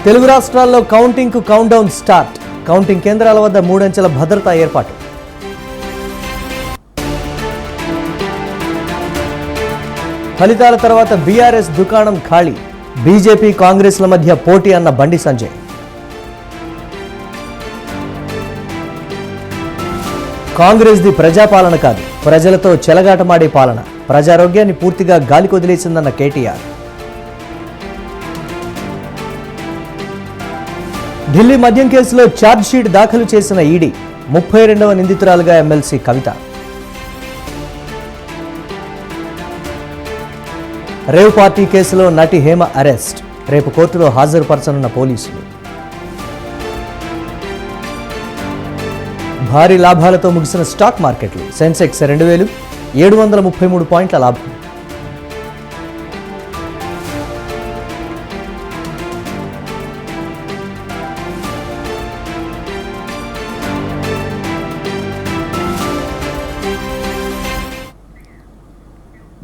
తెలుగు రాష్ట్రాల్లో కౌంటింగ్ కు count down start. Counting కేంద్రాల వద్ద 3 అంచెల భద్రతా ఏర్పాటు. ఫలితాల తర్వాత బీఆర్ఎస్ దుకాణం ఖాళీ. బీజేపీ కాంగ్రెస్ల మధ్య పోటీ అన్న బండి సంజయ్. కాంగ్రెస్ది ప్రజాపాలన కాదు, ప్రజలతో చెలగాటమాడే పాలన. ప్రజారోగ్యాన్ని పూర్తిగా గాలికొదిలేసిందన్న కేటీఆర్. ఢిల్లీ మద్యం కేసులో ఛార్జ్షీట్ దాఖలు చేసిన ఈడీ. 32వ నిందితురాలుగా ఎమ్మెల్సీ కవిత. రేవ్ పార్టీ కేసులో నటి హేమ అరెస్ట్. రేపు కోర్టులో హాజరుపరచనున్న పోలీసులు. భారీ లాభాలతో ముగిసిన స్టాక్ మార్కెట్లు. సెన్సెక్స్ 2733 పాయింట్ల లాభం.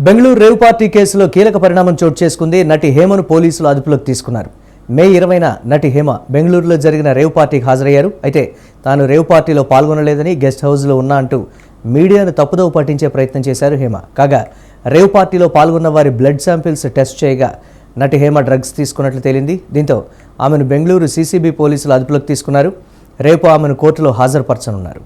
బెంగళూరు రేవ్ పార్టీ కేసులో కీలక పరిణామం చోటు చేసుకుంది. నటి హేమను పోలీసులు అదుపులోకి తీసుకున్నారు. మే 20న నటి హేమ బెంగళూరులో జరిగిన రేవ్ పార్టీకి హాజరయ్యారు. అయితే తాను రేవ్ పార్టీలో పాల్గొనలేదని, గెస్ట్ హౌస్లో ఉన్నా అంటూ మీడియాను తప్పుదోవ పట్టించే ప్రయత్నం చేశారు హేమ. కాగా రేవ్ పార్టీలో పాల్గొన్న వారి బ్లడ్ శాంపిల్స్ టెస్ట్ చేయగా నటి హేమ డ్రగ్స్ తీసుకున్నట్లు తేలింది. దీంతో ఆమెను బెంగళూరు సీసీబీ పోలీసులు అదుపులోకి తీసుకున్నారు. రేపు ఆమెను కోర్టులో హాజరుపరచనున్నారు.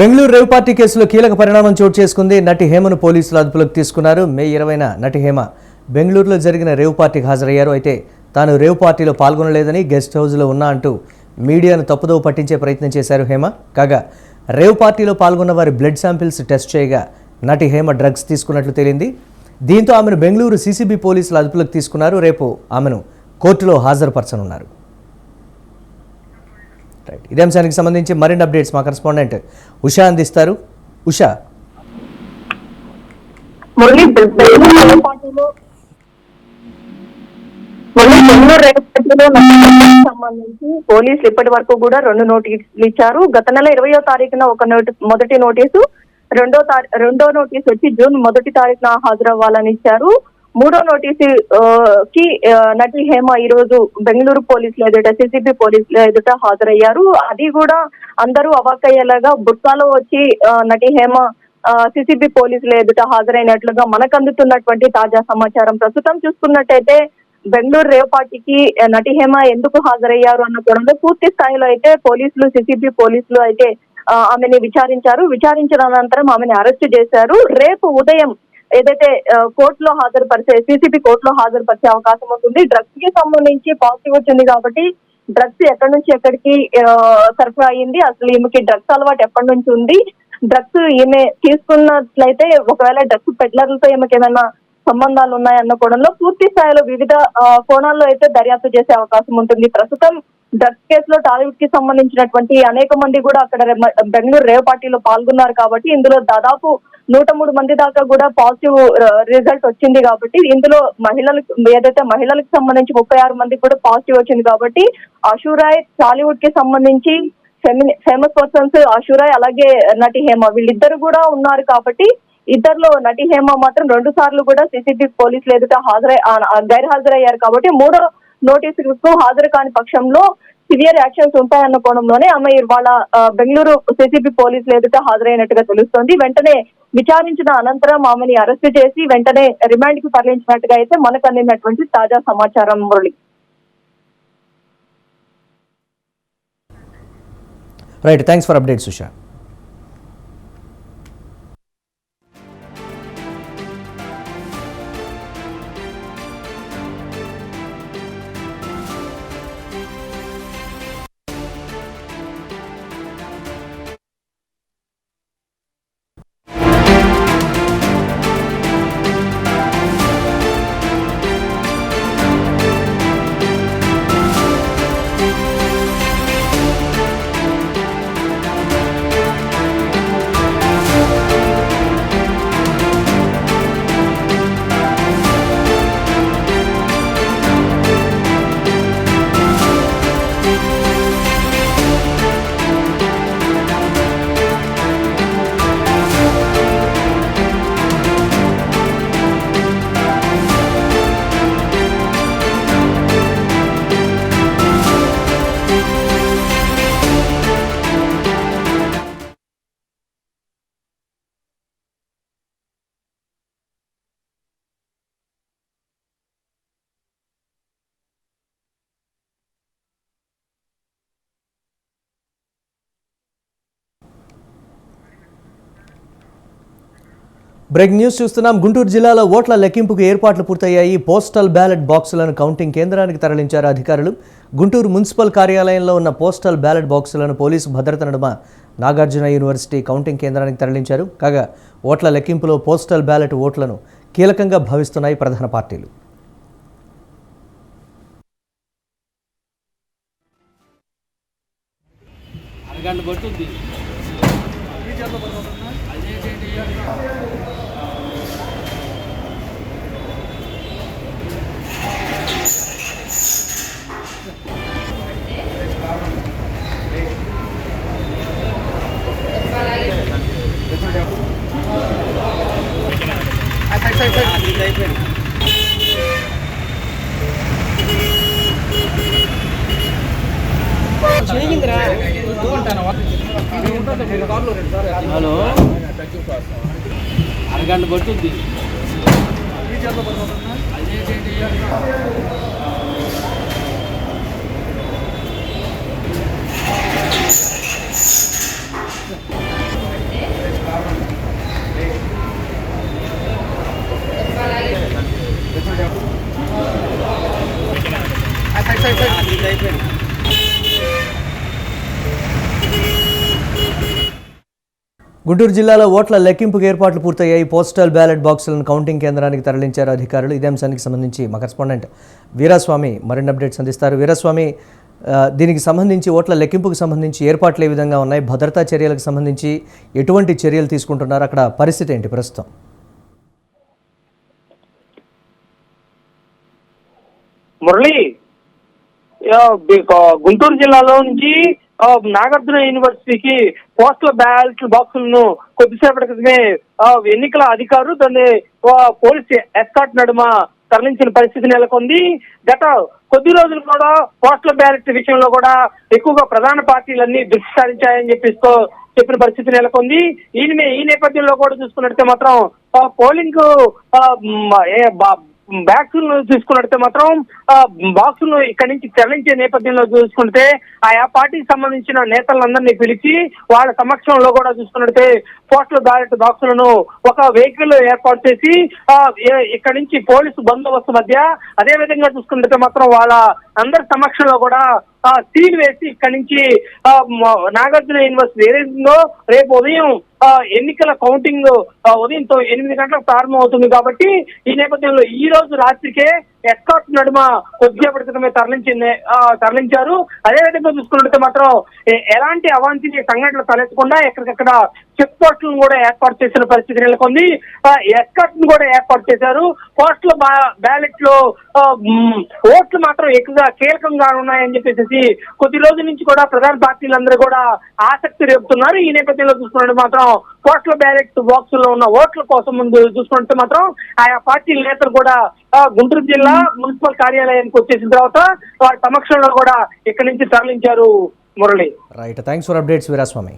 బెంగళూరు రేవ్ పార్టీ కేసులో కీలక పరిణామం చోటు చేసుకుంది. నటి హేమను పోలీసులు అదుపులోకి తీసుకున్నారు. మే 20న నటి హేమ బెంగళూరులో జరిగిన రేవ్ పార్టీకి హాజరయ్యారు. అయితే తాను రేవ్ పార్టీలో పాల్గొనలేదని, గెస్ట్ హౌస్లో ఉన్నా అంటూ మీడియాను తప్పుదోవ పట్టించే ప్రయత్నం చేశారు హేమ. కాగా రేవ్ పార్టీలో పాల్గొన్న వారి బ్లడ్ శాంపిల్స్ టెస్ట్ చేయగా నటి హేమ డ్రగ్స్ తీసుకున్నట్లు తేలింది. దీంతో ఆమెను బెంగళూరు సీసీబీ పోలీసులు అదుపులోకి తీసుకున్నారు. రేపు ఆమెను కోర్టులో హాజరుపరచనున్నారు. ఇదే అంశానికి సంబంధించి మరిన్ని అప్డేట్స్ మా కరెస్పాండెంట్ ఉషా అందిస్తారు. ఉషా, సంబంధించి పోలీసులు ఇప్పటి వరకు కూడా 2 నోటీసులు ఇచ్చారు. గత నెల 20వ తారీఖున మొదటి నోటీసు, రెండో నోటీసు వచ్చి జూన్ 1 తారీఖున హాజరవ్వాలని ఇచ్చారు. 3వ నోటీసు కి నటి హేమ ఈ రోజు బెంగళూరు పోలీసులు ఎదుట, సిసిబి పోలీసులు ఎదుట హాజరయ్యారు. అది కూడా అందరూ అవాక్కయ్యేలాగా బుర్కాలో వచ్చి నటి హేమ సిసిబి పోలీసులు ఎదుట హాజరైనట్లుగా మనకు అందుతున్నటువంటి తాజా సమాచారం. ప్రస్తుతం చూసుకున్నట్టయితే బెంగళూరు రేవ్ పార్టీకి నటి హేమ ఎందుకు హాజరయ్యారు అన్న కోణంలో పూర్తి స్థాయిలో అయితే పోలీసులు, సిసిబి పోలీసులు అయితే ఆమెని విచారించారు. విచారించిన అనంతరం ఆమెను అరెస్టు చేశారు. రేపు ఉదయం ఏదైతే కోర్టులో హాజరుపరిచే, సిసిబి కోర్టులో హాజరుపరిచే అవకాశం ఉంటుంది. డ్రగ్స్ కి సంబంధించి పాజిటివ్ వచ్చింది కాబట్టి డ్రగ్స్ ఎక్కడి నుంచి ఎక్కడికి సరఫరా అయ్యింది, అసలు ఈమెకి డ్రగ్స్ అలవాటు ఎప్పటి నుంచి ఉంది, డ్రగ్స్ ఈమె తీసుకున్నట్లయితే ఒకవేళ డ్రగ్స్ పెడ్లర్లతో ఈమెకి ఏమైనా సంబంధాలు ఉన్నాయన్న కోణంలో పూర్తి స్థాయిలో వివిధ కోణాల్లో అయితే దర్యాప్తు చేసే అవకాశం ఉంటుంది. ప్రస్తుతం డ్రగ్స్ కేసులో టాలీవుడ్ కి సంబంధించినటువంటి అనేక మంది కూడా అక్కడ బెంగళూరు రేవ్ పార్టీలో పాల్గొన్నారు కాబట్టి ఇందులో దాదాపు 103 మంది దాకా కూడా పాజిటివ్ రిజల్ట్ వచ్చింది. కాబట్టి ఇందులో మహిళలకు సంబంధించి 36 మందికి కూడా పాజిటివ్ వచ్చింది. కాబట్టి అషూరాయ్, టాలీవుడ్ కి సంబంధించి ఫేమస్ పర్సన్స్ అషూరాయ్ అలాగే నటి హేమ వీళ్ళిద్దరు కూడా ఉన్నారు. కాబట్టి ఇద్దరిలో నటి హేమ మాత్రం 2 సార్లు కూడా సిసిబి పోలీసులు ఎదుట గైర్హాజరయ్యారు. కాబట్టి 3వ నోటీసులకు హాజరు కాని పక్షంలో సివియర్ యాక్షన్స్ ఉంటాయన్న కోణంలోనే ఆమె వాళ్ళ బెంగళూరు సిసిబి పోలీసులు ఎదుట హాజరైనట్టుగా తెలుస్తోంది. వెంటనే విచారించిన అనంతరం ఆమెని అరెస్ట్ చేసి వెంటనే రిమాండ్ కి తరలించినట్టుగా అయితే మనకు అందినటువంటి తాజా సమాచారం. Murali. Right, thanks for update సుషా. Break news చూస్తున్నాం. గుంటూరు జిల్లాలో ఓట్ల లెక్కింపుకు ఏర్పాట్లు పూర్తయ్యాయి. పోస్టల్ బ్యాలెట్ బాక్సులను కౌంటింగ్ కేంద్రానికి తరలించారు అధికారులు. గుంటూరు మున్సిపల్ కార్యాలయంలో ఉన్న పోస్టల్ బ్యాలెట్ బాక్సులను పోలీసు భద్రత నడుమ నాగార్జున యూనివర్సిటీ కౌంటింగ్ కేంద్రానికి తరలించారు. కాగా ఓట్ల లెక్కింపులో పోస్టల్ బ్యాలెట్ ఓట్లను కీలకంగా భావిస్తున్నాయి ప్రధాన పార్టీలు. హలో, అరగంట పట్టుద్ది. గుంటూరు జిల్లాలో ఓట్ల లెక్కింపుకు ఏర్పాట్లు పూర్తయ్యాయి. పోస్టల్ బ్యాలెట్ బాక్సులను కౌంటింగ్ కేంద్రానికి తరలించారు అధికారులు. ఇదే అంశానికి సంబంధించి మా కరెస్పాండెంట్ వీరాస్వామి మరిన్ని అప్డేట్స్ అందిస్తారు. వీరాస్వామి, దీనికి సంబంధించి ఓట్ల లెక్కింపుకు సంబంధించి ఏర్పాట్లు ఏ విధంగా ఉన్నాయి? భద్రతా చర్యలకు సంబంధించి ఎటువంటి చర్యలు తీసుకుంటున్నారు? అక్కడ పరిస్థితి ఏంటి ప్రస్తుతం? మురళి, గుంటూరు జిల్లాలో నుంచి నాగార్జున యూనివర్సిటీకి పోస్టల్ బ్యాలెట్ బాక్సులను కొద్దిసేపటి క్రితమే ఎన్నికల అధికారులు దాన్ని పోలీస్ ఎస్కార్ట్ నడుమ తరలించిన పరిస్థితి నెలకొంది. గత కొద్ది రోజులు కూడా పోస్టల్ బ్యాలెట్ విషయంలో కూడా ఎక్కువగా ప్రధాన పార్టీలన్నీ దృష్టి సారించాయని చెప్పిన పరిస్థితి నెలకొంది. ఈ నేపథ్యంలో కూడా చూసుకున్నట్టే మాత్రం పోలింగ్ బ్యాక్సులను చూసుకున్నట్టే మాత్రం బాక్సులను ఇక్కడి నుంచి తరలించే నేపథ్యంలో చూసుకుంటే ఆయా పార్టీకి సంబంధించిన నేతలందరినీ పిలిచి వాళ్ళ సమక్షంలో కూడా చూసుకున్నట్టే పోస్టల్ బ్యాలెట్ బాక్సులను ఒక వెహికల్ ఏర్పాటు చేసి ఇక్కడి నుంచి పోలీసు బందోబస్తు మధ్య అదే విధంగా చూసుకుంటే మాత్రం వాళ్ళ అందరి సమక్షంలో కూడా సీల్ వేసి ఇక్కడి నుంచి నాగార్జున యూనివర్సిటీ ఏదైతుందో రేపు ఉదయం ఎన్నికల కౌంటింగ్ ఉదయం 8 గంటలకు ప్రారంభం అవుతుంది. కాబట్టి ఈ నేపథ్యంలో ఈ రోజు రాత్రికే ఎస్కార్ట్ నడుమ కొద్దిసేపటి క్రితమే తరలించారు. అదేవిధంగా చూసుకున్నట్లయితే మాత్రం ఎలాంటి అవాంఛనీయ సంఘటనలు తలెత్తకుండా ఎక్కడికక్కడ చెక్ పోస్టులను కూడా ఏర్పాటు చేసిన పరిస్థితి నెలకొంది. ఎస్కార్ట్ ను కూడా ఏర్పాటు చేశారు. పోస్టల్ బ్యాలెట్ లో ఓట్లు మాత్రం ఎక్కువగా కీలకంగా ఉన్నాయని చెప్పేసి కొద్ది రోజుల నుంచి కూడా ప్రధాన పార్టీలందరూ కూడా ఆసక్తి రేపుతున్నారు. ఈ నేపథ్యంలో చూసుకున్నట్టు మాత్రం పోస్టల్ బ్యాలెట్ బాక్స్ లో ఉన్న ఓట్ల కోసం ముందు చూసుకుంటే మాత్రం ఆయా పార్టీల నేతలు కూడా గుంటూరు జిల్లా కూడా మున్సిపల్ కార్యాలయానికి వచ్చేసిన తర్వాత వారి సమక్షంలో కూడా ఇక్కడి నుంచి తరలించారు Murali. Right, thanks for updates Veeraswamy.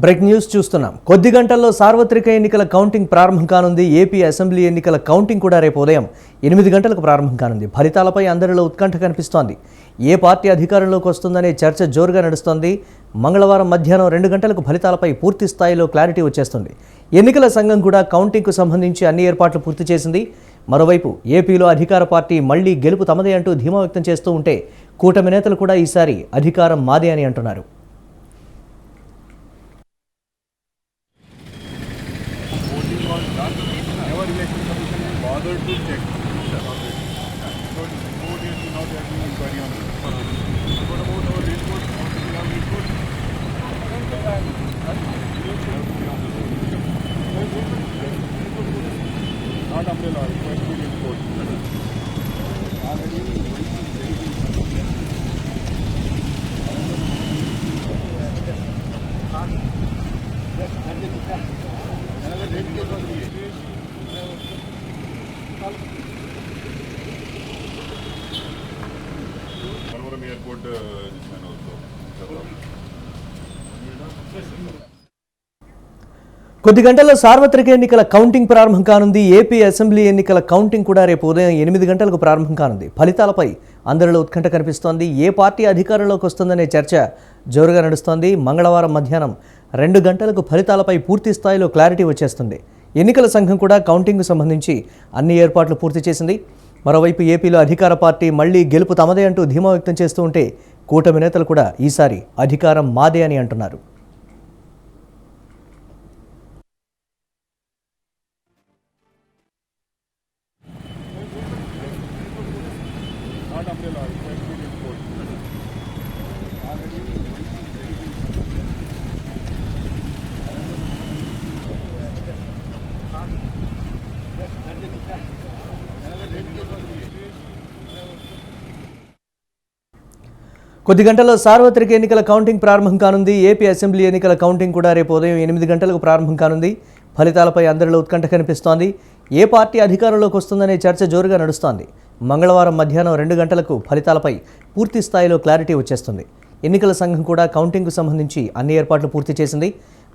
Break news చూస్తున్నాం. కొద్ది గంటల్లో సార్వత్రిక ఎన్నికల కౌంటింగ్ ప్రారంభం కానుంది. ఏపీ అసెంబ్లీ ఎన్నికల కౌంటింగ్ కూడా రేపు ఉదయం 8 గంటలకు ప్రారంభం కానుంది. ఫలితాలపై అందరిలో ఉత్కంఠ కనిపిస్తోంది. ఏ పార్టీ అధికారంలోకి వస్తుందనే చర్చ జోరుగా నడుస్తోంది. మంగళవారం మధ్యాహ్నం 2 గంటలకు ఫలితాలపై పూర్తి స్థాయిలో క్లారిటీ వచ్చేస్తుంది. ఎన్నికల సంఘం కూడా కౌంటింగ్కు సంబంధించి అన్ని ఏర్పాట్లు పూర్తి చేసింది. మరోవైపు ఏపీలో అధికార పార్టీ మళ్లీ గెలుపు తమదే అంటూ ధీమా వ్యక్తం చేస్తూ ఉంటే కూటమి నేతలు కూడా ఈసారి అధికారం మాదే అని అంటున్నారు. కొద్ది గంటల్లో సార్వత్రిక ఎన్నికల కౌంటింగ్ ప్రారంభం కానుంది. ఏపీ అసెంబ్లీ ఎన్నికల కౌంటింగ్ కూడా రేపు ఉదయం 8 గంటలకు ప్రారంభం కానుంది. ఫలితాలపై అందరిలో ఉత్కంఠ కనిపిస్తోంది. ఏ పార్టీ అధికారంలోకి వస్తుందనే చర్చ జోరుగా నడుస్తోంది. మంగళవారం మధ్యాహ్నం 2 గంటలకు ఫలితాలపై పూర్తి స్థాయిలో క్లారిటీ వచ్చేస్తుంది. ఎన్నికల సంఘం కూడా కౌంటింగ్కు సంబంధించి అన్ని ఏర్పాట్లు పూర్తి చేసింది. మరోవైపు ఏపీలో అధికార పార్టీ మళ్లీ గెలుపు తమదే అంటూ ధీమా వ్యక్తం చేస్తూ ఉంటే కూటమి నేతలు కూడా ఈసారి అధికారం మాదే అని అంటున్నారు. కొద్ది గంటల్లో సార్వత్రిక ఎన్నికల కౌంటింగ్ ప్రారంభం కానుంది. ఏపీ అసెంబ్లీ ఎన్నికల కౌంటింగ్ కూడా రేపు ఉదయం 8 గంటలకు ప్రారంభం కానుంది. ఫలితాలపై అందరిలో ఉత్కంఠ కనిపిస్తోంది. ఏ పార్టీ అధికారంలోకి వస్తుందనే చర్చ జోరుగా నడుస్తోంది. మంగళవారం మధ్యాహ్నం 2 గంటలకు ఫలితాలపై పూర్తి స్థాయిలో క్లారిటీ వచ్చేస్తుంది. ఎన్నికల సంఘం కూడా కౌంటింగ్కు సంబంధించి అన్ని ఏర్పాట్లు పూర్తి చేసింది.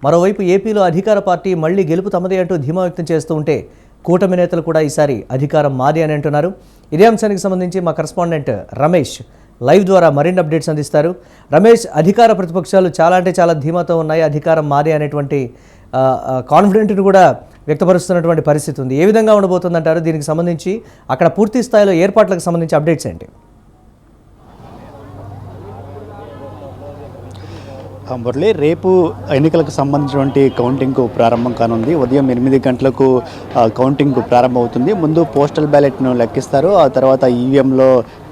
మరోవైపు ఏపీలో అధికార పార్టీ మళ్లీ గెలుపు తమదే అంటూ ధీమా వ్యక్తం చేస్తూ ఉంటే కూటమి నేతలు కూడా ఈసారి అధికారం మాదే అని అంటున్నారు. ఇదే అంశానికి సంబంధించి మా కరెస్పాండెంట్ రమేష్ లైవ్ ద్వారా మరిన్ని అప్డేట్స్ అందిస్తారు. రమేష్, అధికార ప్రతిపక్షాలు చాలా అంటే చాలా ధీమాతో ఉన్నాయి. అధికారం మాదే అనేటువంటి కాన్ఫిడెంట్ను కూడా వ్యక్తపరుస్తున్నటువంటి పరిస్థితి ఉంది. ఏ విధంగా ఉండబోతుందంటారు? దీనికి సంబంధించి అక్కడ పూర్తి స్థాయిలో ఏర్పాట్లకు సంబంధించి అప్డేట్స్ ఏంటి? మురళి, రేపు ఎన్నికలకు సంబంధించినటువంటి కౌంటింగ్కు ప్రారంభం కానుంది. ఉదయం 8 గంటలకు కౌంటింగ్ ప్రారంభమవుతుంది. ముందు పోస్టల్ బ్యాలెట్ను లెక్కిస్తారు. ఆ తర్వాత ఈవీఎంలో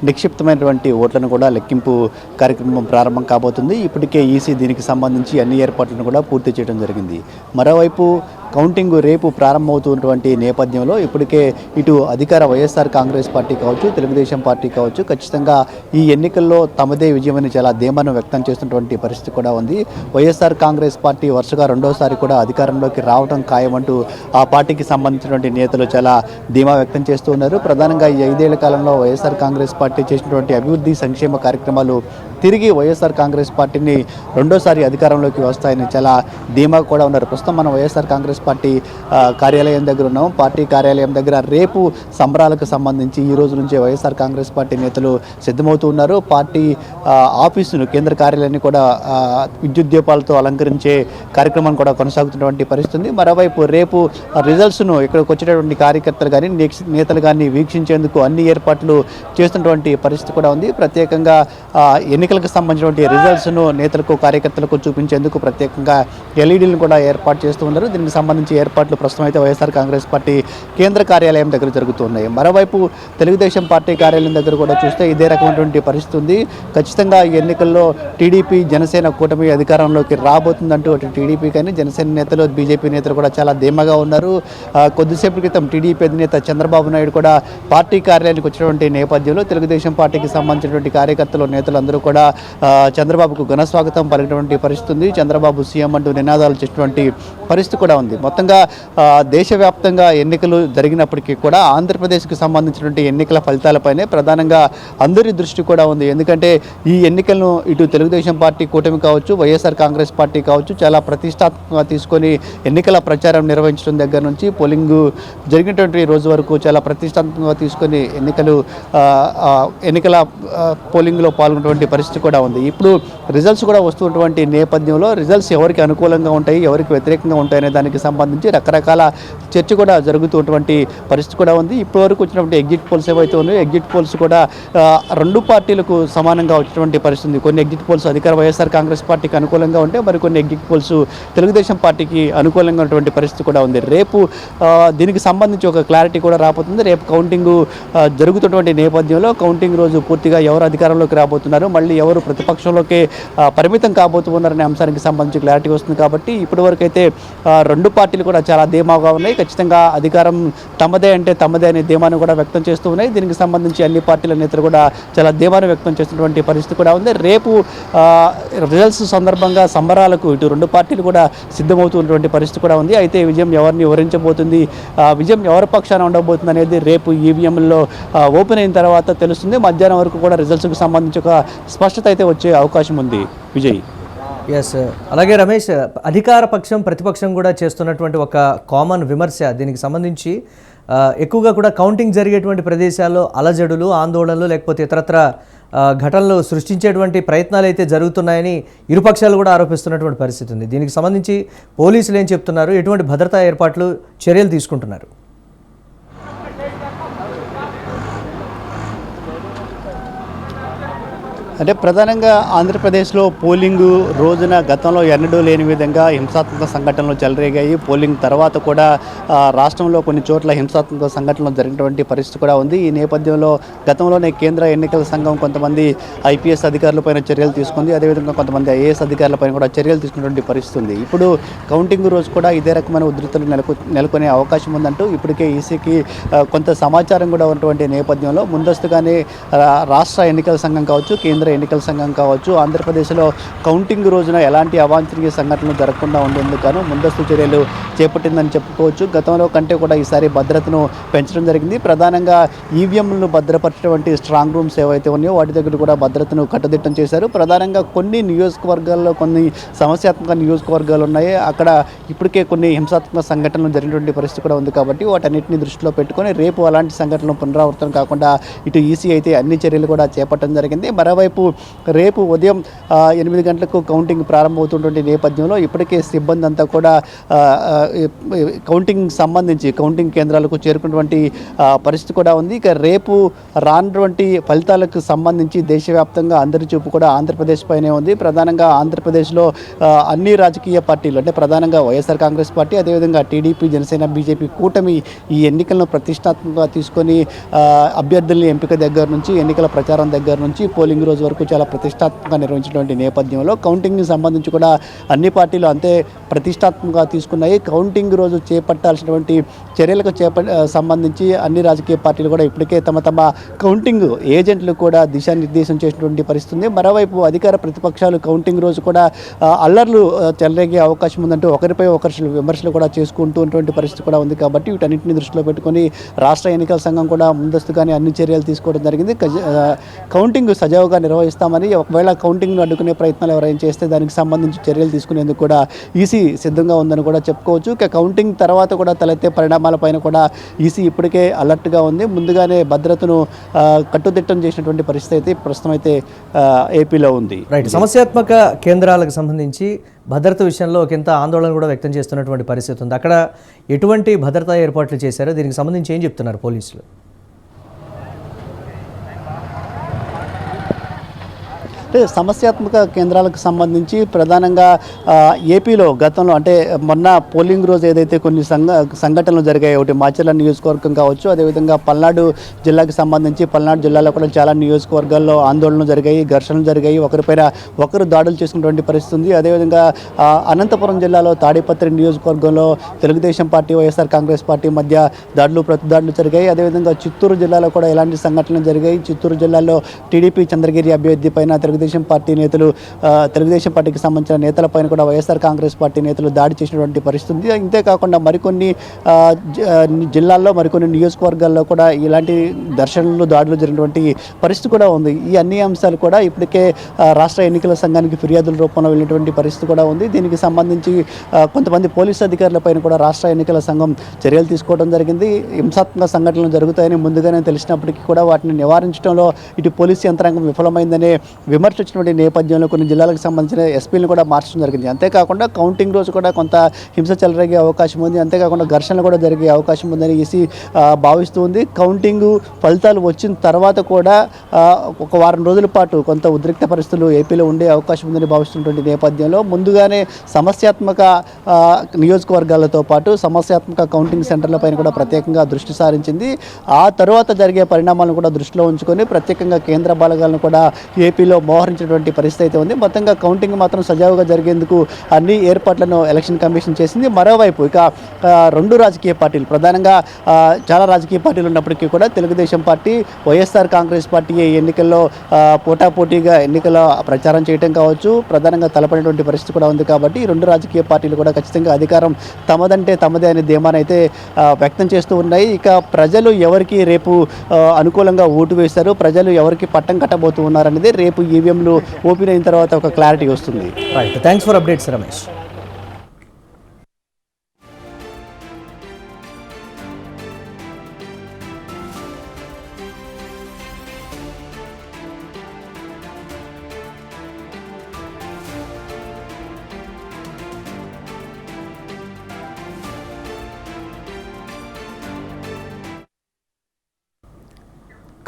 నిక్షిప్తమైనటువంటి ఓట్లను కూడా లెక్కింపు కార్యక్రమం ప్రారంభం కాబోతుంది. ఇప్పటికే ఈసీ దీనికి సంబంధించి అన్ని ఏర్పాట్లను కూడా పూర్తి చేయడం జరిగింది. మరోవైపు కౌంటింగ్ రేపు ప్రారంభమవుతున్నటువంటి నేపథ్యంలో ఇప్పటికే ఇటు అధికార వైఎస్ఆర్ కాంగ్రెస్ పార్టీ కావచ్చు, తెలుగుదేశం పార్టీ కావచ్చు, ఖచ్చితంగా ఈ ఎన్నికల్లో తమదే విజయమని చాలా ధీమాను వ్యక్తం చేస్తున్నటువంటి పరిస్థితి కూడా ఉంది. వైఎస్ఆర్ కాంగ్రెస్ పార్టీ వరుసగా రెండోసారి కూడా అధికారంలోకి రావడం ఖాయమంటూ ఆ పార్టీకి సంబంధించినటువంటి నేతలు చాలా ధీమా వ్యక్తం చేస్తూ ఉన్నారు. ప్రధానంగా ఈ 5 ఏళ్ల కాలంలో వైఎస్ఆర్ కాంగ్రెస్ పార్టీ చేసినటువంటి అభివృద్ధి సంక్షేమ కార్యక్రమాలు తిరిగి వైఎస్ఆర్ కాంగ్రెస్ పార్టీని రెండోసారి అధికారంలోకి వస్తాయని చాలా ధీమాగా కూడా ఉన్నారు. ప్రస్తుతం మనం వైఎస్ఆర్ కాంగ్రెస్ పార్టీ కార్యాలయం దగ్గర ఉన్నాం. పార్టీ కార్యాలయం దగ్గర రేపు సంబరాలకు సంబంధించి ఈ రోజు నుంచే వైఎస్ఆర్ కాంగ్రెస్ పార్టీ నేతలు సిద్ధమవుతూ ఉన్నారు. పార్టీ ఆఫీసును, కేంద్ర కార్యాలయాన్ని కూడా విద్యుత్ దీపాలతో అలంకరించే కార్యక్రమం కూడా కొనసాగుతున్నటువంటి పరిస్థితి. మరోవైపు రేపు రిజల్ట్స్ను ఇక్కడికి వచ్చేటటువంటి కార్యకర్తలు కానీ నేతలు కానీ వీక్షించేందుకు అన్ని ఏర్పాట్లు చేస్తున్నటువంటి పరిస్థితి కూడా ఉంది. ప్రత్యేకంగా ఎన్నికలకు సంబంధించినటువంటి రిజల్ట్స్ను నేతలకు, కార్యకర్తలకు చూపించేందుకు ప్రత్యేకంగా ఎల్ఈడీలను కూడా ఏర్పాటు చేస్తూ ఉన్నారు. దీనికి సంబంధించి ఏర్పాట్లు ప్రస్తుతం అయితే వైఎస్ఆర్ కాంగ్రెస్ పార్టీ కేంద్ర కార్యాలయం దగ్గర జరుగుతున్నాయి. మరోవైపు తెలుగుదేశం పార్టీ కార్యాలయం దగ్గర కూడా చూస్తే ఇదే రకమైనటువంటి పరిస్థితి ఉంది. ఖచ్చితంగా ఈ ఎన్నికల్లో టీడీపీ, జనసేన కూటమి అధికారంలోకి రాబోతుందంటూ అటు టీడీపీ కానీ జనసేన నేతలు, బీజేపీ నేతలు కూడా చాలా ధీమాగా ఉన్నారు. కొద్దిసేపు క్రితం టీడీపీ అధినేత చంద్రబాబు నాయుడు కూడా పార్టీ కార్యాలయానికి వచ్చినటువంటి నేపథ్యంలో తెలుగుదేశం పార్టీకి సంబంధించినటువంటి కార్యకర్తలు, నేతలు అందరూ కూడా చంద్రబాబుకు ఘన స్వాగతం పలికినటువంటి పరిస్థితి ఉంది. చంద్రబాబు సీఎం అంటూ నినాదాలు చేసినటువంటి పరిస్థితి కూడా ఉంది. మొత్తంగా దేశవ్యాప్తంగా ఎన్నికలు జరిగినప్పటికీ కూడా ఆంధ్రప్రదేశ్కి సంబంధించినటువంటి ఎన్నికల ఫలితాలపైనే ప్రధానంగా అందరి దృష్టి కూడా ఉంది. ఎందుకంటే ఈ ఎన్నికలను ఇటు తెలుగుదేశం పార్టీ కూటమి కావచ్చు, వైఎస్ఆర్ కాంగ్రెస్ పార్టీ కావచ్చు చాలా ప్రతిష్టాత్మకంగా తీసుకొని ఎన్నికల ప్రచారం నిర్వహించడం దగ్గర నుంచి పోలింగ్ జరిగినటువంటి రోజు వరకు చాలా ప్రతిష్టాత్మకంగా తీసుకొని ఎన్నికల పోలింగ్లో పాల్గొన్నటువంటి పరిస్థితి కూడా ఉంది. ఇప్పుడు రిజల్ట్స్ కూడా వస్తున్నటువంటి నేపథ్యంలో రిజల్ట్స్ ఎవరికి అనుకూలంగా ఉంటాయి, ఎవరికి వ్యతిరేకంగా ఉంటాయనే దానికి సంబంధించి రకరకాల చర్చ కూడా జరుగుతున్నటువంటి పరిస్థితి కూడా ఉంది. ఇప్పటివరకు వచ్చినటువంటి ఎగ్జిట్ పోల్స్ ఏవైతే ఉన్నాయో ఎగ్జిట్ పోల్స్ కూడా రెండు పార్టీలకు సమానంగా వచ్చినటువంటి పరిస్థితి. కొన్ని ఎగ్జిట్ పోల్స్ అధికార వైఎస్ఆర్ కాంగ్రెస్ పార్టీకి అనుకూలంగా ఉంటే మరికొన్ని ఎగ్జిట్ పోల్స్ తెలుగుదేశం పార్టీకి అనుకూలంగా ఉన్నటువంటి పరిస్థితి కూడా ఉంది. రేపు దీనికి సంబంధించి ఒక క్లారిటీ కూడా రాబోతుంది. రేపు కౌంటింగ్ జరుగుతున్నటువంటి నేపథ్యంలో కౌంటింగ్ రోజు పూర్తిగా ఎవరు అధికారంలోకి రాబోతున్నారు, మళ్ళీ ఎవరు ప్రతిపక్షంలోకి పరిమితం కాబోతున్నారనే అంశానికి సంబంధించి క్లారిటీ వస్తుంది. కాబట్టి ఇప్పటివరకు అయితే రెండు పార్టీలు కూడా చాలా ధీమాగా ఉన్నాయి. ఖచ్చితంగా అధికారం తమదే అంటే తమదే అనే ధీమాను కూడా వ్యక్తం చేస్తూ ఉన్నాయి. దీనికి సంబంధించి అన్ని పార్టీల నేతలు కూడా చాలా ధీమాను వ్యక్తం చేస్తున్నటువంటి పరిస్థితి కూడా ఉంది. రేపు రిజల్ట్స్ సందర్భంగా సంబరాలకు ఇటు రెండు పార్టీలు కూడా సిద్ధమవుతున్నటువంటి పరిస్థితి కూడా ఉంది. అయితే విజయం ఎవరిని వివరించబోతుంది, విజయం ఎవరి పక్షాన ఉండబోతుంది అనేది రేపు ఈవీఎంలో ఓపెన్ అయిన తర్వాత తెలుస్తుంది. మధ్యాహ్నం వరకు కూడా రిజల్ట్స్కి సంబంధించి ఒక స్పష్టత అయితే వచ్చే అవకాశం ఉంది. విజయ్. ఎస్, అలాగే రమేష్, అధికార పక్షం ప్రతిపక్షం కూడా చేస్తున్నటువంటి ఒక కామన్ విమర్శ దీనికి సంబంధించి ఎక్కువగా కూడా కౌంటింగ్ జరిగేటువంటి ప్రదేశాల్లో అలజడులు, ఆందోళనలు లేకపోతే ఇతరత్ర ఘటనలు సృష్టించేటువంటి ప్రయత్నాలు అయితే జరుగుతున్నాయని ఇరుపక్షాలు కూడా ఆరోపిస్తున్నటువంటి పరిస్థితి ఉంది. దీనికి సంబంధించి పోలీసులు ఏం చెప్తున్నారు, ఎటువంటి భద్రతా ఏర్పాట్లు, చర్యలు తీసుకుంటున్నారు? అంటే ప్రధానంగా ఆంధ్రప్రదేశ్లో పోలింగ్ రోజున గతంలో ఎన్నడూ లేని విధంగా హింసాత్మక సంఘటనలు చెలరేగాయి. పోలింగ్ తర్వాత కూడా రాష్ట్రంలో కొన్ని చోట్ల హింసాత్మక సంఘటనలు జరిగినటువంటి పరిస్థితి కూడా ఉంది. ఈ నేపథ్యంలో గతంలోనే కేంద్ర ఎన్నికల సంఘం కొంతమంది ఐపీఎస్ అధికారులపైన చర్యలు తీసుకుంది. అదేవిధంగా కొంతమంది ఐఏఎస్ అధికారులపైన కూడా చర్యలు తీసుకున్నటువంటి పరిస్థితి ఉంది. ఇప్పుడు కౌంటింగ్ రోజు కూడా ఇదే రకమైన ఉధృతులు నెలకొనే అవకాశం ఉందంటూ ఇప్పటికే ఈసీకి కొంత సమాచారం కూడా ఉన్నటువంటి నేపథ్యంలో ముందస్తుగానే రాష్ట్ర ఎన్నికల సంఘం కావచ్చు, కేంద్ర ఎన్నికల సంఘం కావచ్చు ఆంధ్రప్రదేశ్లో కౌంటింగ్ రోజున ఎలాంటి అవాంఛనీయ సంఘటనలు జరగకుండా ఉండేందుకు గాను ముందస్తు చర్యలు చేపట్టిందని చెప్పుకోవచ్చు. గతంలో కంటే కూడా ఈసారి భద్రతను పెంచడం జరిగింది. ప్రధానంగా ఈవీఎంలను భద్రపరిచేటువంటి స్ట్రాంగ్ రూమ్స్ ఏవైతే ఉన్నాయో వాటి దగ్గర కూడా భద్రతను కట్టుదిట్టం చేశారు. ప్రధానంగా కొన్ని నియోజకవర్గాల్లో కొన్ని సమస్యాత్మక నియోజకవర్గాలు ఉన్నాయి. అక్కడ ఇప్పటికే కొన్ని హింసాత్మక సంఘటనలు జరిగినటువంటి పరిస్థితి కూడా ఉంది. కాబట్టి వాటన్నిటిని దృష్టిలో పెట్టుకొని రేపు అలాంటి సంఘటనలు పునరావృతం కాకుండా ఇటు ఈసీ అయితే అన్ని చర్యలు కూడా చేపట్టడం జరిగింది. మరోవైపు రేపు ఉదయం 8 గంటలకు కౌంటింగ్ ప్రారంభమవుతున్నటువంటి నేపథ్యంలో ఇప్పటికే సిబ్బంది అంతా కూడా కౌంటింగ్ కేంద్రాలకు చేరుకున్నటువంటి పరిస్థితి కూడా ఉంది. ఇక రేపు రానటువంటి ఫలితాలకు సంబంధించి దేశవ్యాప్తంగా అందరి చూపు కూడా ఆంధ్రప్రదేశ్ పైనే ఉంది. ప్రధానంగా ఆంధ్రప్రదేశ్లో అన్ని రాజకీయ పార్టీలు అంటే ప్రధానంగా వైఎస్ఆర్ కాంగ్రెస్ పార్టీ, అదేవిధంగా టీడీపీ, జనసేన, బీజేపీ కూటమి ఈ ఎన్నికలను ప్రతిష్టాత్మకంగా తీసుకొని అభ్యర్థుల ఎంపిక దగ్గర నుంచి ఎన్నికల ప్రచారం దగ్గర నుంచి పోలింగ్ రోజు వరకు చాలా ప్రతిష్టాత్మకంగా నిర్వహించినటువంటి నేపథ్యంలో కౌంటింగ్కి సంబంధించి కూడా అన్ని పార్టీలు అంతే ప్రతిష్టాత్మకంగా తీసుకున్నాయి. కౌంటింగ్ రోజు చేపట్టాల్సినటువంటి చర్యలకు సంబంధించి అన్ని రాజకీయ పార్టీలు కూడా ఇప్పటికే తమ కౌంటింగ్ ఏజెంట్లు కూడా దిశానిర్దేశం చేసినటువంటి పరిస్థితి ఉంది. మరోవైపు అధికార ప్రతిపక్షాలు కౌంటింగ్ రోజు కూడా అల్లర్లు చెలరేగే అవకాశం ఉందంటూ ఒకరిపై ఒకరు విమర్శలు కూడా చేసుకుంటున్నటువంటి పరిస్థితి కూడా ఉంది. కాబట్టి వీటన్నింటిని దృష్టిలో పెట్టుకొని రాష్ట్ర ఎన్నికల సంఘం కూడా ముందస్తుగానే అన్ని చర్యలు తీసుకోవడం జరిగింది. కౌంటింగ్ సజావుగా నిర్వహిస్తామని, ఒకవేళ కౌంటింగ్ను అడ్డుకునే ప్రయత్నాలు ఎవరైనా చేస్తే దానికి సంబంధించి చర్యలు తీసుకునేందుకు కూడా ఈసీ సిద్ధంగా ఉందని కూడా చెప్పుకోవచ్చు. ఇక కౌంటింగ్ తర్వాత కూడా తలెత్తే పరిణామాలపైన కూడా ఈసీ ఇప్పటికే అలర్ట్గా ఉంది. ముందుగానే భద్రతను కట్టుదిట్టం చేసినటువంటి పరిస్థితి అయితే ప్రస్తుతం అయితే ఏపీలో ఉంది. రైట్, సమస్యాత్మక కేంద్రాలకు సంబంధించి భద్రత విషయంలో ఒకంత ఆందోళన కూడా వ్యక్తం చేస్తున్నటువంటి పరిస్థితి ఉంది. అక్కడ ఎటువంటి భద్రతా ఏర్పాట్లు చేశారో దీనికి సంబంధించి ఏం చెప్తున్నారు పోలీసులు? అంటే సమస్యాత్మక కేంద్రాలకు సంబంధించి ప్రధానంగా ఏపీలో గతంలో అంటే మొన్న పోలింగ్ రోజు ఏదైతే కొన్ని సంఘటనలు జరిగాయి, ఒకటి మాచర్ల నియోజకవర్గం కావచ్చు, అదేవిధంగా పల్నాడు జిల్లాకి సంబంధించి పల్నాడు జిల్లాలో కూడా చాలా నియోజకవర్గాల్లో ఆందోళనలు జరిగాయి, ఘర్షణలు జరిగాయి, ఒకరిపైన ఒకరు దాడులు చేసుకున్నటువంటి పరిస్థితి ఉంది. అదేవిధంగా అనంతపురం జిల్లాలో తాడిపత్రి నియోజకవర్గంలో తెలుగుదేశం పార్టీ వైఎస్ఆర్ కాంగ్రెస్ పార్టీ మధ్య దాడులు ప్రతిదాడులు జరిగాయి. అదేవిధంగా చిత్తూరు జిల్లాలో కూడా ఇలాంటి సంఘటనలు జరిగాయి. చిత్తూరు జిల్లాలో టీడీపీ చంద్రగిరి అభ్యర్థి పైన తెలుగుదేశం పార్టీకి సంబంధించిన నేతలపైన కూడా వైఎస్ఆర్ కాంగ్రెస్ పార్టీ నేతలు దాడి చేసినటువంటి పరిస్థితి ఉంది. ఇంతేకాకుండా మరికొన్ని జిల్లాల్లో మరికొన్ని నియోజకవర్గాల్లో కూడా ఇలాంటి దర్శనలు దాడులు జరిగినటువంటి పరిస్థితి కూడా ఉంది. ఈ అన్ని అంశాలు కూడా ఇప్పటికే రాష్ట్ర ఎన్నికల సంఘానికి ఫిర్యాదుల రూపంలో వెళ్ళినటువంటి పరిస్థితి కూడా ఉంది. దీనికి సంబంధించి కొంతమంది పోలీసు అధికారులపైన కూడా రాష్ట్ర ఎన్నికల సంఘం చర్యలు తీసుకోవడం జరిగింది. హింసాత్మక సంఘటనలు జరుగుతాయని ముందుగానే తెలిసినప్పటికీ కూడా వాటిని నివారించడంలో ఇటు పోలీసు యంత్రాంగం విఫలమైందనే విమర్శ వచ్చినటువంటి నేపథ్యంలో కొన్ని జిల్లాలకు సంబంధించిన ఎస్పీలను కూడా మార్చడం జరిగింది. అంతేకాకుండా కౌంటింగ్ రోజు కూడా కొంత హింస చెలరేగే అవకాశం ఉంది, అంతేకాకుండా ఘర్షణలు కూడా జరిగే అవకాశం ఉందని ఈసీ భావిస్తూ ఉంది. కౌంటింగ్ ఫలితాలు వచ్చిన తర్వాత కూడా ఒక వారం రోజుల పాటు కొంత ఉద్రిక్త పరిస్థితులు ఏపీలో ఉండే అవకాశం ఉందని భావిస్తున్నటువంటి నేపథ్యంలో ముందుగానే సమస్యాత్మక నియోజకవర్గాలతో పాటు సమస్యాత్మక కౌంటింగ్ సెంటర్లపైన కూడా ప్రత్యేకంగా దృష్టి సారించింది. ఆ తర్వాత జరిగే పరిణామాలను కూడా దృష్టిలో ఉంచుకొని ప్రత్యేకంగా కేంద్ర బలగాలను కూడా ఏపీలో మోహరించినటువంటి పరిస్థితి అయితే ఉంది. మొత్తంగా కౌంటింగ్ మాత్రం సజావుగా జరిగేందుకు అన్ని ఏర్పాట్లను ఎలక్షన్ కమిషన్ చేసింది. మరోవైపు ఇక రెండు రాజకీయ పార్టీలు, ప్రధానంగా చాలా రాజకీయ పార్టీలు ఉన్నప్పటికీ కూడా తెలుగుదేశం పార్టీ, వైఎస్ఆర్ కాంగ్రెస్ పార్టీ ఎన్నికల్లో పోటాపోటీగా ఎన్నికల ప్రచారం చేయడం కావచ్చు ప్రధానంగా తలపడినటువంటి పరిస్థితి కూడా ఉంది. కాబట్టి ఈ రెండు రాజకీయ పార్టీలు కూడా ఖచ్చితంగా అధికారం తమదంటే తమదే అనే ధీమానైతే వ్యక్తం చేస్తూ ఉన్నాయి. ఇక ప్రజలు ఎవరికి రేపు అనుకూలంగా ఓటు వేశారు, ప్రజలు ఎవరికి పట్టం కట్టబోతూ ఉన్నారనేది రేపు ఈవీఎంలు ఓపెన్ అయిన తర్వాత ఒక క్లారిటీ వస్తుంది. Right, thanks for updates Ramesh.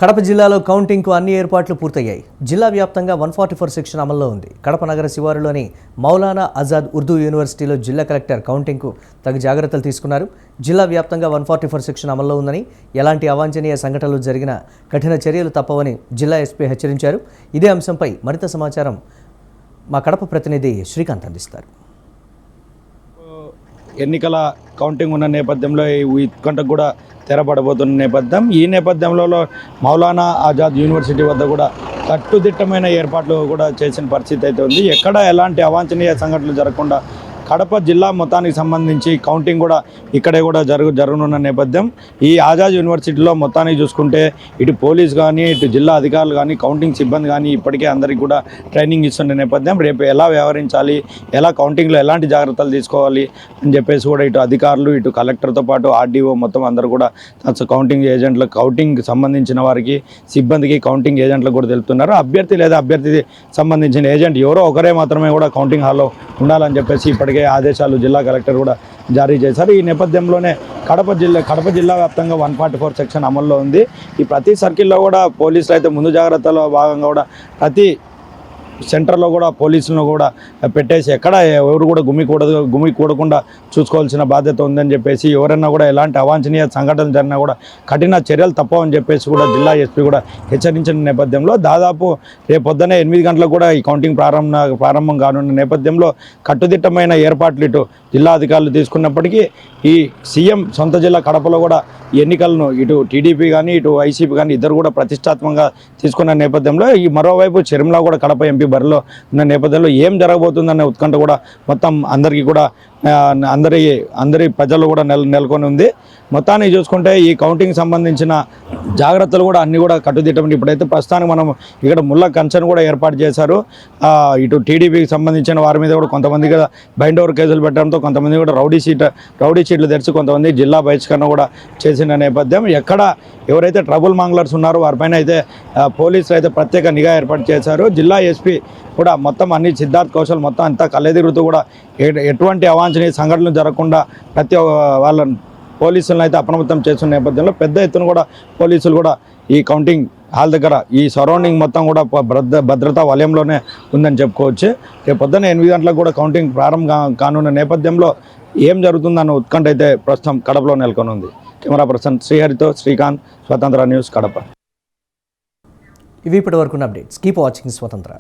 Kadapa జిల్లాలో కౌంటింగ్కు అన్ని ఏర్పాట్లు పూర్తయ్యాయి. జిల్లా వ్యాప్తంగా 144 సెక్షన్ అమల్లో ఉంది. కడప నగర శివారులోని మౌలానా ఆజాద్ ఉర్దూ యూనివర్సిటీలో జిల్లా కలెక్టర్ కౌంటింగ్కు తగు జాగ్రత్తలు తీసుకున్నారు. జిల్లా వ్యాప్తంగా 144 సెక్షన్ అమల్లో ఉందని, ఎలాంటి అవాంఛనీయ సంఘటనలు జరిగినా కఠిన చర్యలు తప్పవని జిల్లా ఎస్పీ హెచ్చరించారు. ఇదే అంశంపై మరింత సమాచారం మా కడప ప్రతినిధి శ్రీకాంత్ అందిస్తారు. ఎన్నికల కౌంటింగ్ ఉన్న నేపథ్యంలో ఈ ఉత్కంఠకు కూడా తెరపడబోతున్న నేపథ్యం. ఈ నేపథ్యంలో మౌలానా ఆజాద్ యూనివర్సిటీ వద్ద కూడా కట్టుదిట్టమైన ఏర్పాట్లు కూడా చేసిన పరిస్థితి అయితే ఉంది. ఎక్కడ ఎలాంటి అవాంఛనీయ సంఘటనలు జరగకుండా కడప జిల్లా మొత్తానికి సంబంధించి కౌంటింగ్ కూడా ఇక్కడే కూడా జరగనున్న నేపథ్యం. ఈ ఆజాద్ యూనివర్సిటీలో మొత్తానికి చూసుకుంటే ఇటు పోలీస్ కానీ ఇటు జిల్లా అధికారులు కానీ కౌంటింగ్ సిబ్బంది కానీ ఇప్పటికే అందరికీ కూడా ట్రైనింగ్ ఇస్తున్న నేపథ్యం. రేపు ఎలా వ్యవహరించాలి, ఎలా కౌంటింగ్లో ఎలాంటి జాగ్రత్తలు తీసుకోవాలి అని చెప్పేసి కూడా ఇటు అధికారులు ఇటు కలెక్టర్తో పాటు ఆర్డీఓ మొత్తం అందరూ కూడా కౌంటింగ్ ఏజెంట్లకు కౌంటింగ్ సంబంధించిన వారికి సిబ్బందికి కౌంటింగ్ ఏజెంట్లకు కూడా తెలుపుతున్నారు. అభ్యర్థి లేదా అభ్యర్థి సంబంధించిన ఏజెంట్ ఎవరో ఒకరే మాత్రమే కూడా కౌంటింగ్ హాల్లో ఉండాలని చెప్పేసి ఇప్పటికే ఆదేశాలు జిల్లా కలెక్టర్ కూడా జారీ చేశారు. ఈ నేపథ్యంలోనే కడప జిల్లా వ్యాప్తంగా 144 సెక్షన్ అమల్లో ఉంది. ఈ ప్రతి సర్కిల్లో కూడా పోలీసులు అయితే ముందు జాగ్రత్తలో భాగంగా కూడా ప్రతి సెంటర్లో కూడా పోలీసులను కూడా పెట్టేసి ఎక్కడ ఎవరు కూడా గుమికూడకుండా చూసుకోవాల్సిన బాధ్యత ఉందని చెప్పేసి, ఎవరైనా కూడా ఎలాంటి అవాంఛనీయ సంఘటనలు జరిగినా కూడా కఠిన చర్యలు తప్పవని చెప్పేసి కూడా జిల్లా ఎస్పీ కూడా హెచ్చరించిన నేపథ్యంలో దాదాపు రేపు పొద్దున్నే 8 గంటలకు కూడా ఈ కౌంటింగ్ ప్రారంభం కానున్న నేపథ్యంలో కట్టుదిట్టమైన ఏర్పాట్లు ఇటు జిల్లా అధికారులు తీసుకున్నప్పటికీ ఈ సీఎం సొంత జిల్లా కడపలో కూడా ఈ ఎన్నికలను ఇటు టీడీపీ కానీ ఇటు వైసీపీ కానీ ఇద్దరు కూడా ప్రతిష్టాత్మకంగా తీసుకున్న నేపథ్యంలో ఈ మరోవైపు చర్మలా కూడా కడప ఎంపీ బరిలో ఉన్న నేపథ్యంలో ఏం జరగబోతుందనే ఉత్కంఠ కూడా మొత్తం అందరికీ కూడా అందరి ప్రజలు కూడా నెలకొని ఉంది. మొత్తానికి చూసుకుంటే ఈ కౌంటింగ్ సంబంధించిన జాగ్రత్తలు కూడా అన్నీ కూడా కట్టుదిట్టమని ఇప్పుడైతే ప్రస్తుతానికి మనం ఇక్కడ ముళ్ళ కంచెను కూడా ఏర్పాటు చేశారు. ఇటు టీడీపీకి సంబంధించిన వారి మీద కూడా కొంతమంది బైండ్ ఓవర్ కేసులు పెట్టడంతో కొంతమంది కూడా రౌడీ షీట్లు తెరిచి కొంతమంది జిల్లా బహిష్కరణ కూడా చేసిన నేపథ్యం. ఎవరైతే ట్రబుల్ మాంగ్లర్స్ ఉన్నారో వారిపైన అయితే పోలీసులు అయితే ప్రత్యేక నిఘా ఏర్పాటు చేశారు. జిల్లా ఎస్పీ కూడా మొత్తం అన్ని సిద్ధార్థ్ కౌశల్ మొత్తం అంతా కళ్ళెదిరుగుతూ కూడా ఎటువంటి అవాంఛనీయ సంఘటనలు జరగకుండా వాళ్ళ పోలీసులను అయితే అప్రమత్తం చేస్తున్న నేపథ్యంలో పెద్ద ఎత్తున కూడా పోలీసులు కూడా ఈ కౌంటింగ్ హాల్ దగ్గర ఈ సరౌండింగ్ మొత్తం కూడా భద్రతా వలయంలోనే ఉందని చెప్పుకోవచ్చు. రేపు పొద్దున్న 8 గంటలకు కూడా కౌంటింగ్ ప్రారంభం కానున్న నేపథ్యంలో ఏం జరుగుతుందన్న ఉత్కంఠ అయితే ప్రస్తుతం కడపలో నెలకొని ఉంది. కెమెరా పర్సన్ శ్రీహరితో శ్రీకాంత్, స్వతంత్ర న్యూస్, కడప. ఇవి ఇప్పటి వరకున్న అప్డేట్స్. కీప్ వాచింగ్ స్వతంత్ర.